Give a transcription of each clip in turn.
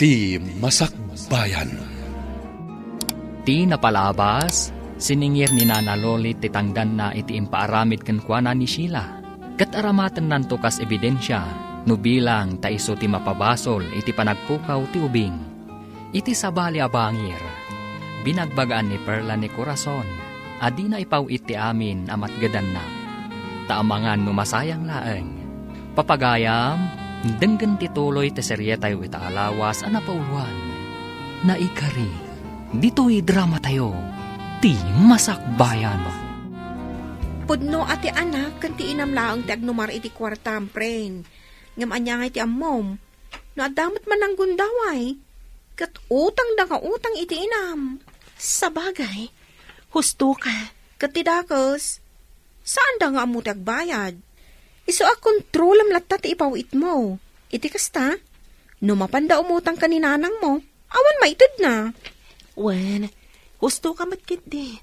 Ti Masakbayan. Ti napalabas, siningir ni Nana Loli ti tangdan na iti impaaramid kenkwana ni Sheila. Kat aramatan nanto kas ebidensya, no bilang ta iso ti mapabasol iti panagpukaw ti ubing. Iti sabali abangir, binagbagaan ni Perla ni Corazon, adi na ipaw iti amin amat gadan na. Taamangan no masayang laeng. Papagayam, denggan tituloy ti serye tayo itaalawas anapauluan. Naikari, dito'y drama tayo, ti Masakbayan. Pudno ati anak, kanti inamlaang ti agnumar iti kwartam, pren. Ngam anya nga iti ammom. No adamat man ang gundaway. Kat utang da ka utang iti inam. Sabagay, husto ka. Kat tidakos, saan da nga amu ti agbayad? Iso a kontrolam latta ti ipawit mo. Iti kasta, no mapanda umutang ka ni nanang mo, awan maitid na. Wen, husto ka matkit di.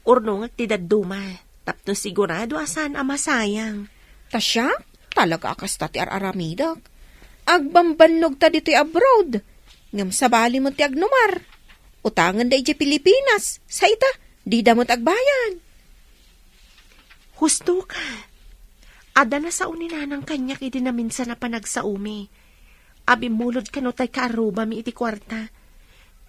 Urno nga ti dadduma, tapno sigurado asan ama sayang. Tasya, talaga akasta ti araramidak. Agbambannog ta dito'y abroad. Ngam sabali mo ti agnumar. Utangan da iti Pilipinas. Sa ita, di damot agbayan. Husto ka. Ada na sa uninanang kanyak iti na minsan na panagsaumi. Abi mulod ka no tay kaaruba mi iti kwarta.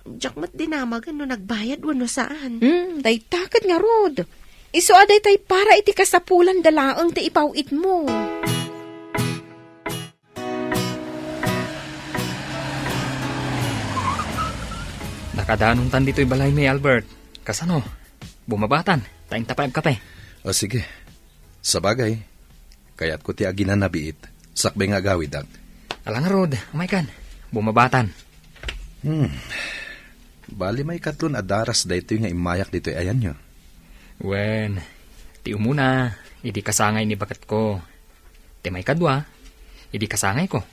Diyak mat dinamagan no nagbayad wano saan. Day takad nga rod. Iso aday tay para iti kasapulan dalaang ti ipawit mo. Nakadanong tan dito'y balay may Albert. Kasano? Bumabatan, taing tapay kape. O sige, sabagay, kaya't ko ti aginan nabiit, sakbay nga gawid ang. Alang rod, umay kan, bumabatan. Bali may katlon adaras da ito nga imayak dito'y ayan nyo. Wen, ti umuna, idi kasangay ni bakat ko. Ti may kadwa, idi kasangay ko.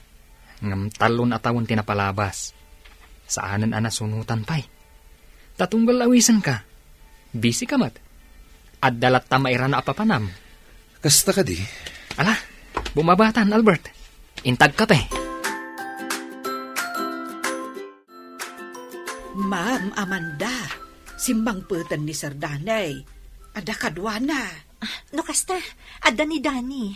Ngam talon atawon tinapalabas. Saanan anasunutan pa'y. Tatunggal awisan ka. Busy ka mat. At dalat tamaira na apapanam. Kasta ka di? Ala, bumabatan Albert. Intag ka pe. Ma'am Amanda, simbang putan ni Sir Danay. Ada kadwana. No kasta, ada ni Dani.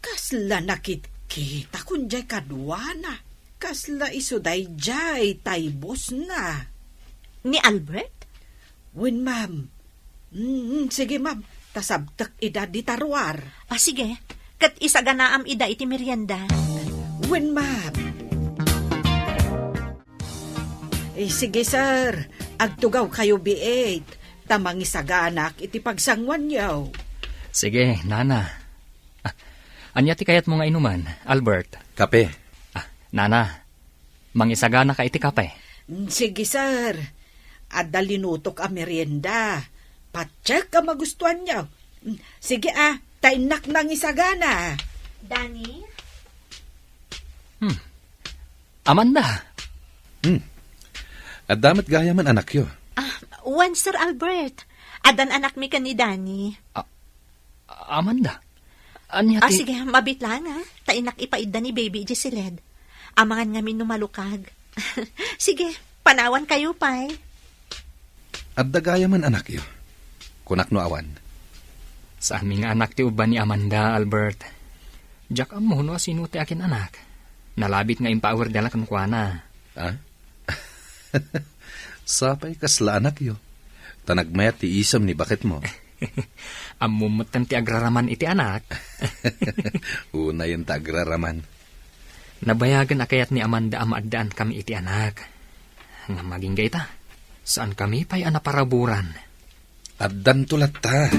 Kasla nakit-kita kunjay kadwana. Kasla isuday jay taybos na. Ni Albert? Wen, ma'am. Sige, ma'am. Tasabtak ida di tarwar. Sige. Kat isaganaam ida iti merienda. Wen, ma'am. Sige, sir. Agtugaw kayo biit. Tamang isaganak iti pagsangwan yaw. Sige, Nana. Anya ti kayat mo nga inuman, Albert? Kape. Nana, mangisagana ka iti kape. Sige, sir. Ada linutok a merienda. Patsyak ka magustuhan niyo. Sige tainak nang isagana. Dani? Amanda. At damat gaya man anak yo. Wan, Sir Albert. Adan anak mi ka ni Dani. Amanda. Anya ti... Sige, mabit lang Tainak ipaida ni baby Jesiled. Amangan nga minumalukag. Sige, panawan kayo pa'y. At dagaya man anak yo. Kunak no awan. Sa aming anak ti uban ni Amanda, Albert. Diyak amo no sino ti akin anak. Nalabit nga impawer dala kan kuana. Sapay kasla anak yo. Tanagmayat ti isam ni bakit mo. Amumutan ti agraraman iti anak. Una yung tagraraman. Nabayagan akayat ni Amanda amaadaan kami iti anak. Nga maging gaita, saan kami pa'y anaparaburan? Addan tulat ta.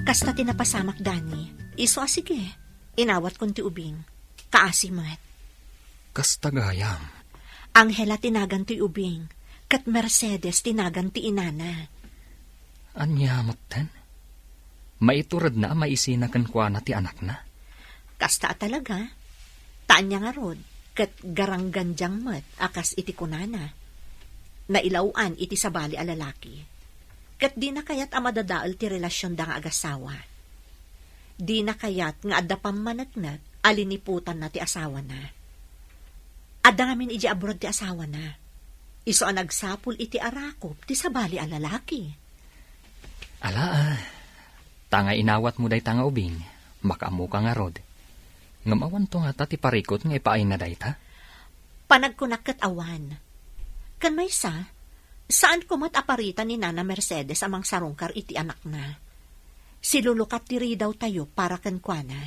Kasta tinapasamak, Dani. Iso sige. Inawat kon ti ubing. Kaasimat. Kasta gayam. Angela tinagan ti ubing. Kat Mercedes tinagan ti inana. Anya matan? Maiturad na maisinakan kwa na ti anak na? Kasta talaga. Taan niya nga rod. Kat garangganjang mat akas iti kunana. Nailauan iti sabali a lalaki. Kat di na kayat amadadaal ti relasyon da nga agasawa. Di na kayat nga adda pammanagnak Aliniputan na ti asawa na. Adda ngamin iji abroad ti asawa na. Iso ang nagsapul iti arakop ti sabali a lalaki. Ala, tanga inawat mo day tanga ubing, makamu ka nga rod. Ngamawan to nga ta ti parikot nga ipaay na day ta? Panagkunak kat awan. Kan may saan kumat aparita ni Nana Mercedes amang sarungkar iti anak na. Silulukat tiri daw tayo para kankwana.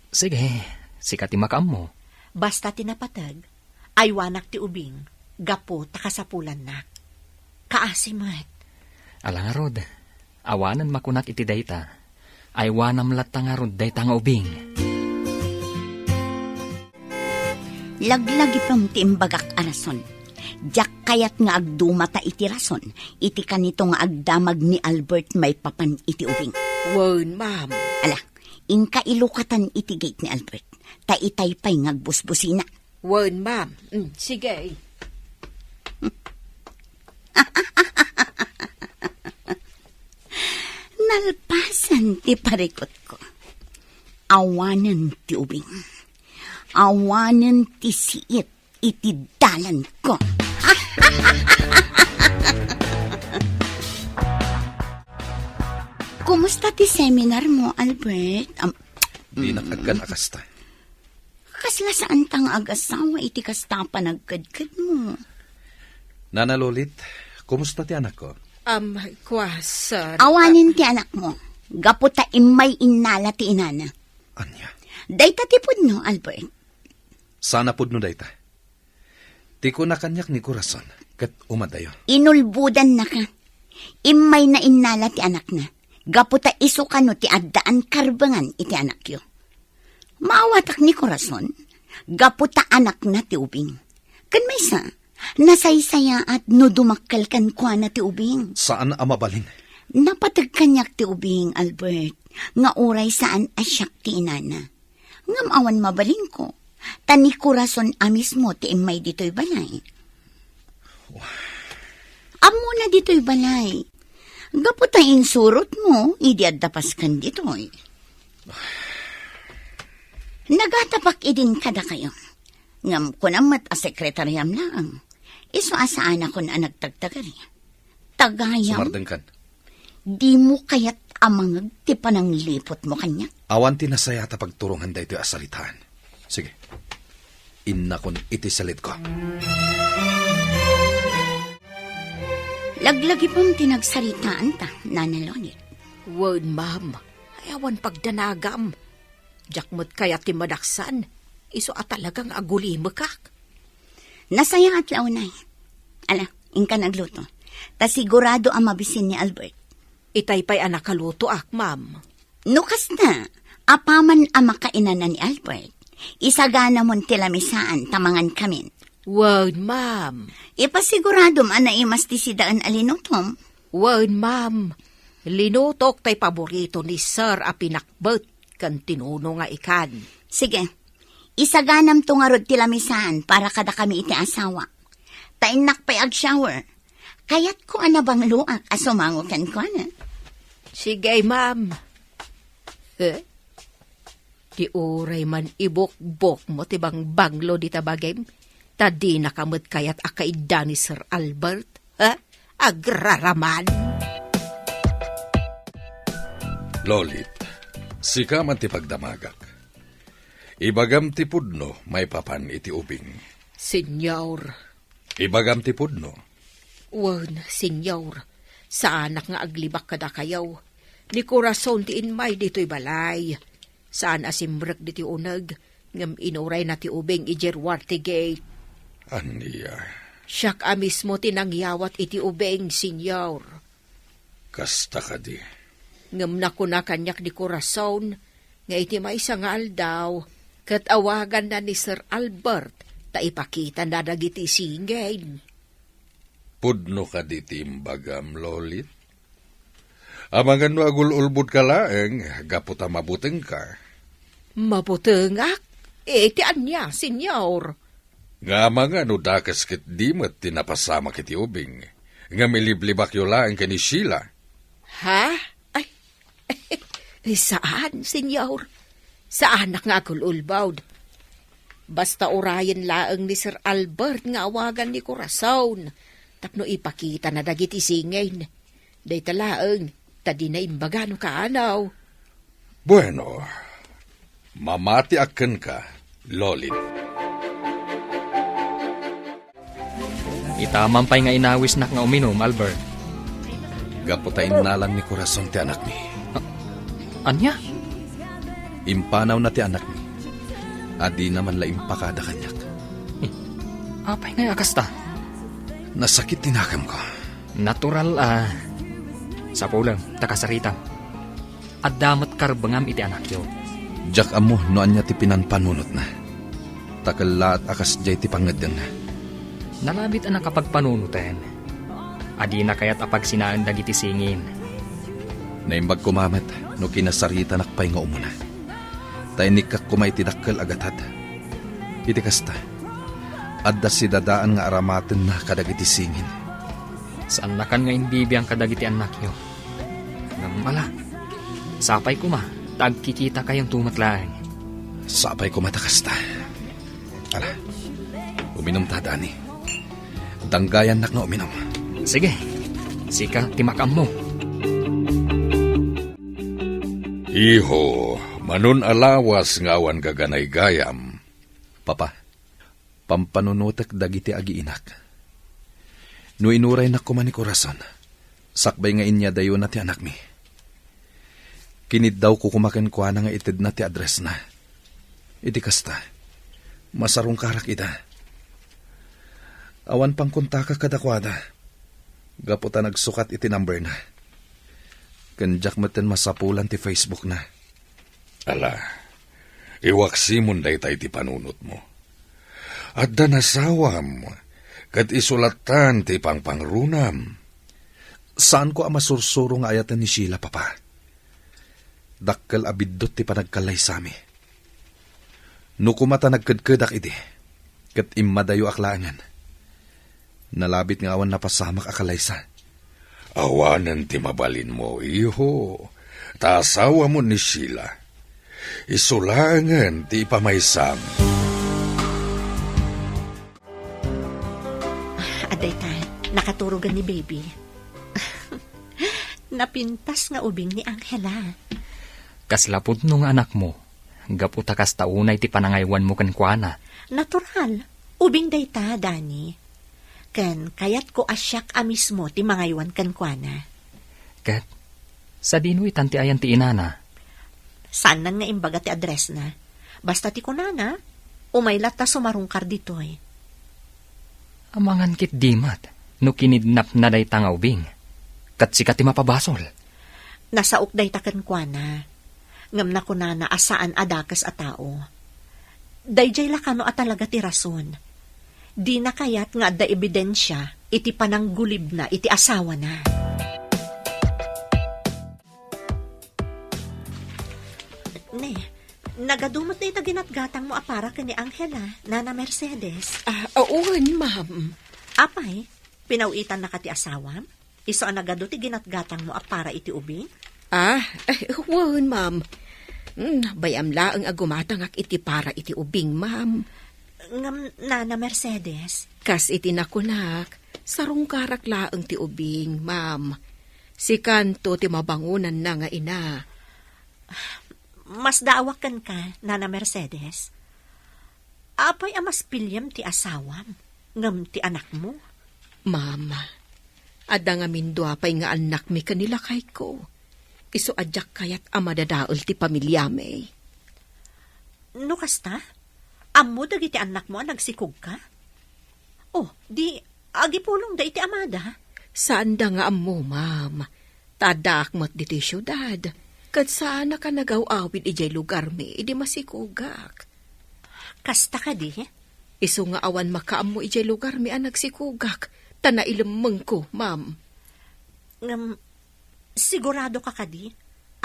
Sige, sikat ti makamu. Basta tinapatag, aywanak ti ubing, gapo takasapulan na. Kaasimat. Ala nga rod, awanan makunak iti dayta, aywanam latta nga rod dayta nga ubing. Laglagi pam ti imbagak arason. Diyak kayat nga agdumata iti rason, iti kanito nga agdamag ni Albert may papan iti ubing. Wan, ma'am. Ala, inka ilukatan iti gate ni Albert, taitay pa'y ngagbusbusina. Wan, ma'am. Sige. Nalpasan ti parikot ko. Awanan ti ubing. Awanan ti siit iti dalan ko. Kumusta ti seminar mo, Albert? Di nakagkan akasta. Kasla saan tang agasawa iti kasta panagkadkad mo? Nana Lolit, kumusta ti anak ko? Sir. Awanin ti anak mo. Gaputa imay inala ti inana. Anya, Dayta tipod no, Albert. sana pud no dayta. Ti ko na kanyak ni Corazon, kat umadayo. Inulbudan na ka. Imay na inala ti anak na. Gaputa iso ka no ti addaan karbangan iti anak yo. Maawatak ni Corazon. Gaputa anak na ti ubing. Kan may nasaysaya at no dumakkel kan kwa na ti ubing. Saan amabalin? Napatag kanyak ti ubing, Albert. Nga uray saan asyak ti inana. Ngamawan mabaling ko. Tani Corazon amis mo ti imay dito'y balay. Amo na dito'y balay. Gaputayin surot mo, idi addapas kan dito'y. Nagatapak idin kada kayo. Ngam ko namat a sekretaryam lang. Iso asaan ako na nagtagtagari. Tagayam. Sumardengkan. Di mo kaya't amang ti panang lipot mo kanya. Awan ti nasaya ta pagturungan da ito asalitaan. Sige. Inna kon iti salit ko. Laglagi pong tinagsaritaan ta, Nana Lolit. Wan, ma'am. Ayawan pagdanagam. Jakmot kaya ti madaksan. Iso at talagang agulimekak. Nasaya at launay. Ala, inka nagluto. Ta sigurado ang mabisin ni Albert. Itay pa'y anak kaluto ma'am. Nukas na, apaman ang makainanan ni Albert. Isagana mon tilamisaan tamangan kamin. Wan, ma'am. Ipasigurado man na imas ti sidaan alinutom. Wan, ma'am. Linutok tay paborito ni Sir a pinakbet kan tinuno nga ikan. Sige, isaganam to nga rod tilamisaan para kada kami iti asawa. Tainak pa'y ag-shower. Kaya't ko anabang luak asumango kan ko na. Sige, ma'am. Di uray man ibok-bok mo tibang banglo di tabagem. Tadi nakamot kayat akaida ni Sir Albert. Agraraman. Lolit, sika man ti pagdamagak. Ibagam ti pudno, may papan iti ubing. Senyor. Ibagam ti pudno. Wan, senyor. Sa anak nga aglibak kada kayaw. Ni Corazon ti inmay dito'y balay. Saan asimrek diti unag. Ngam inuray na ti ubing ijerwar ti gate. Aniya, Siyak amis mo tinangyawat iti ubing, senyor. kasta ka di. Ngam na ko na kanyak ni Corazon. Nga iti may nga aldaw. Kat awagan na ni Sir Albert. Ta ipakita na dagiti singay. Pudno ka di timbagam, Lolit. Amangan no agul-ulbud ka laeng, gaputa mabuteng ka. Mabutengak? Ti anya, senyor. Nga mga no dakas kit dimat tinapasama kiti ubing. Nga miliblibak yo laeng ka ni Sheila. Ha? Ay, saan, senyor? Sa anak nga agul-ulbawd. Basta orayan laang ni Sir Albert nga awagan ni Corazon. Tapno ipakita na dagiti singain. Day talaang, tadi na imbaga no kaanaw. Bueno, mamati aken ka, Lolit. Itamampay nga inawis nak nga uminom, Albert. Gaputain na lang ni Corazon ti anak ni. Anya? Impanaw na ti anak ni. Adi naman la impakada kanyak. Apay nga akasta. Nasakit tinakam ko. Natural sa pulang, takasarita. At damat karbangam iti anak yo. Jak amo noan niya ti pinanpanunot na. Takala at akas jay ti pangadyan na. Nalabit ang nakapagpanunutin. Adi na kaya't apag sinaan dagiti singin. Naimbag kumamat no kinasarita nakpay nga umuna. Tainik kak kumay ti dakkel agatad. Iti kasta. Adda si dadaan nga aramaten na kadagiti singin. Saan na kan nga imbibi ang kadagiti anak nyo? Namala, sapay kuma, tagkikita kayong tumatlaang. Sapay kumatakasta. Ala, uminom ta, Dani. Danggayan nak na uminom. Sige, sika timakam mo. Iho, manun alawas ngawan gaganay gayam. Papa, pampanunutek dagiti agiinak. No inuray na kuman ni Corazon, sakbay nga inya dayo na ti anak mi. Kinid daw ko kumaken kwa na nga itid na ti address na. Iti kasta, masarong karak ita. Awan pang kuntaka kadakwada. Gaputa nagsukat iti number na. Kanjak maten masapulan ti Facebook na. Ala, iwaksimon day tayo ti panunot mo. At danasawam, kat isulatan ti pangpangrunam. Saan ko amasursuro nga ayatan ni Sheila, Papa? Dakkel abiddot ti panagkalay sami. No kumata nagkadkadak iti, kat imadayo aklaangan. Nalabit nga awan napasamak akalaysa. Awanan ti mabalin mo, iho. Tasawa mo ni Sheila. Isulangan ti pamaysam. Aday ta, nakaturugan ni baby. Napintas nga ubing ni Angela. Kaslapod nung anak mo, gaputa kas taunay ti panangaywan mo kankwana. Natural, ubing day ta, Dani. Ken, kayat ko asyak mismo ti mangaywan kankwana. Kat, sa dinuit ti ayan ti inana. Saan nan nga imbaga ti address na? Basta ti kunana, umaylat ta sumarungkar ditoy. Amangan kit dimat, no kinidnap na day tanga ubing. Kat sikat ti mapabasol. Nasaok day ta kankwana. Ngam na kunana asaan adakas a tao. Dayjay lakano at talaga ti rason. Di na kayat nga da ebidensya, iti pananggulib na, iti asawa na. Ne, nagadumot na ita ginatgatang mo apara ka ni Angela, Nana Mercedes. Oon, ma'am. Apay, pinawitan na ka ti asawam? Iso ang nagado ti ginatgatang mo apara iti ubing? Oon, ma'am. Bayam laang agumatangak iti para iti ubing, ma'am. Nana Mercedes. Kas iti nakunak, sarong karak laang ti ubing, ma'am. Si kanto ti mabangunan na nga ina. Mas daawakan ka, Nana Mercedes. Apay amas pilyam ti asawam, ngam ti anak mo. Ma'am, ada nga mindua pay nga anak mi kanila kay ko. Iso adyak kayat amadadaol ti pamilya may. No kasta? Ammo dagiti anak mo nagsikog ka? Oh, di agipulong da iti amada. Saan da nga ammo, ma'am? Tadak mat diti syudad. Kad saan ka nagaw-awid ijay lugar mi, idi masikugak. Kasta ka di? Iso nga awan makaammo ijay lugar mi ang nagsikugak. Tana ilamang ko, ma'am. Sigurado ka kadi?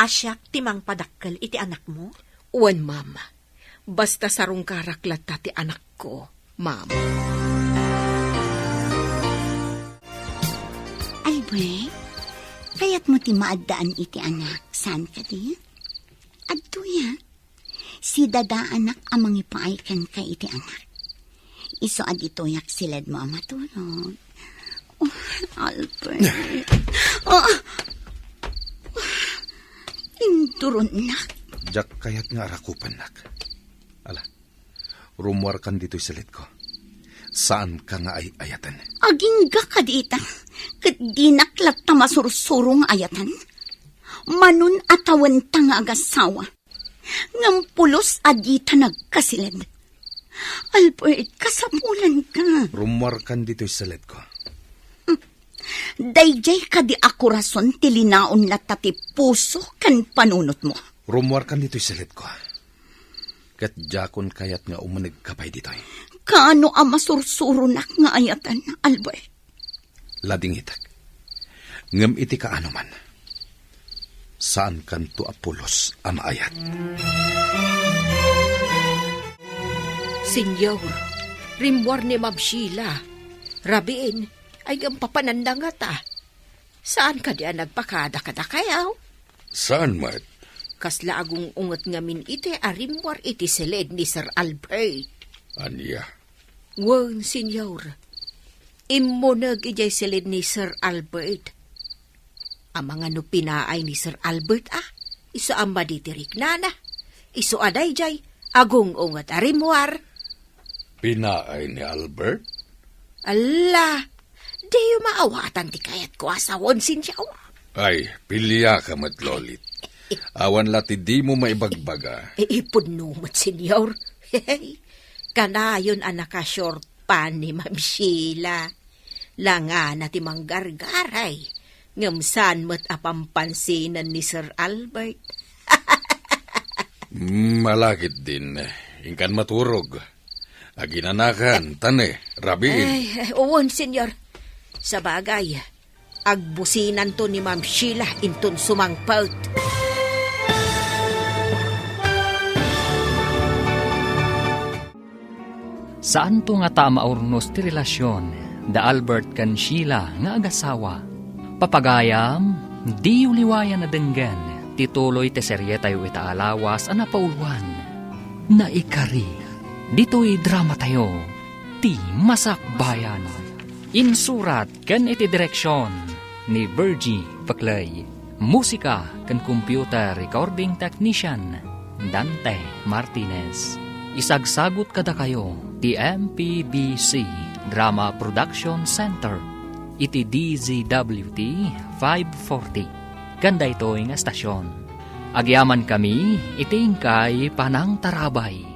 Asyak timang padakkel iti anak mo? Uwan, ma'am. Basta sarong karaklat ti anak ko, ma'am. Albert, kaya't mo ti maadaan iti anak. Saan ka di? Adto ya. si dada anak amang ipaaykan ka iti anak. Iso aditoyak silad mo ang matulog. Oh, Albert. Induron nak. Jak kayat nga arakupan nak. Ala, rumwar kan dito'y salit ko. Saan ka nga ay ayatan? Aging ka dita. Kat di naklat ta masursurong ayatan. Manun atawan ta nga agasawa. Ngampulos adita nagkasilid. Albert, kasapulan ka. Rumwar kan dito'y salit ko. Dayjay ka di ako rason tilinaon na tati puso kan panunot mo. Rumwar kan dito'y salit ko. Kat jakon kayat nga umanig kapay dito'y. Kaano ang masursuro nak nga ayatan, Albert? Lading itak. Ngam iti kaano man. Saan kanto apulos ang ayat? Senyor, rimwar ni Ma'am Sheila. Rabiin, ay ang papananda nga ta. Saan ka diyan nagpakada-kada kayaw? Saan, Mat? Kasla agong ungot ngamin iti arimwar iti silid ni Sir Albert. Anya? Wan, senyor. Imunag ijay silid ni Sir Albert. Ang mga no pinaay ni Sir Albert iso ang maditirik nana. Iso aday jay, agong ungot arimwar. Pinaay ni Albert? Ala, di yung maawatan ti kayat ko asawon sinyaw. Ay, pilya ka mat lolit. Awan lati di mo maibagbaga. Ipudnumot, senyor. Hey, kanayon ang nakashort pa ni Ma'am Sheila. Langa na ti manggargaray. Ngamsan mo't apampansinan ni Sir Albert. Malakit din. Ingkan maturog. Aginanakan, tane, rabiin. Ay, uwon, senyor. Sa bagay, agbusinan to ni Ma'am Sheila intun sumangpaut. Saan to nga ta maurnos ti relasyon da Albert kan Sheila nga agasawa? Papagayam, di uliwayan na denggan, tituloy te serye tayo itaalawas ana paulwan. Naikari, dito'y drama tayo, ti Masakbayan. Insurat kan iti direksyon ni Virgie Paclay. Musika kan computer recording technician Dante Martinez. Isagsagot kada kayo ti MPBC Drama Production Center iti DZWT 540. Ganda ito nga estasyon. Agyaman kami iti ingkay Panang Tarabay.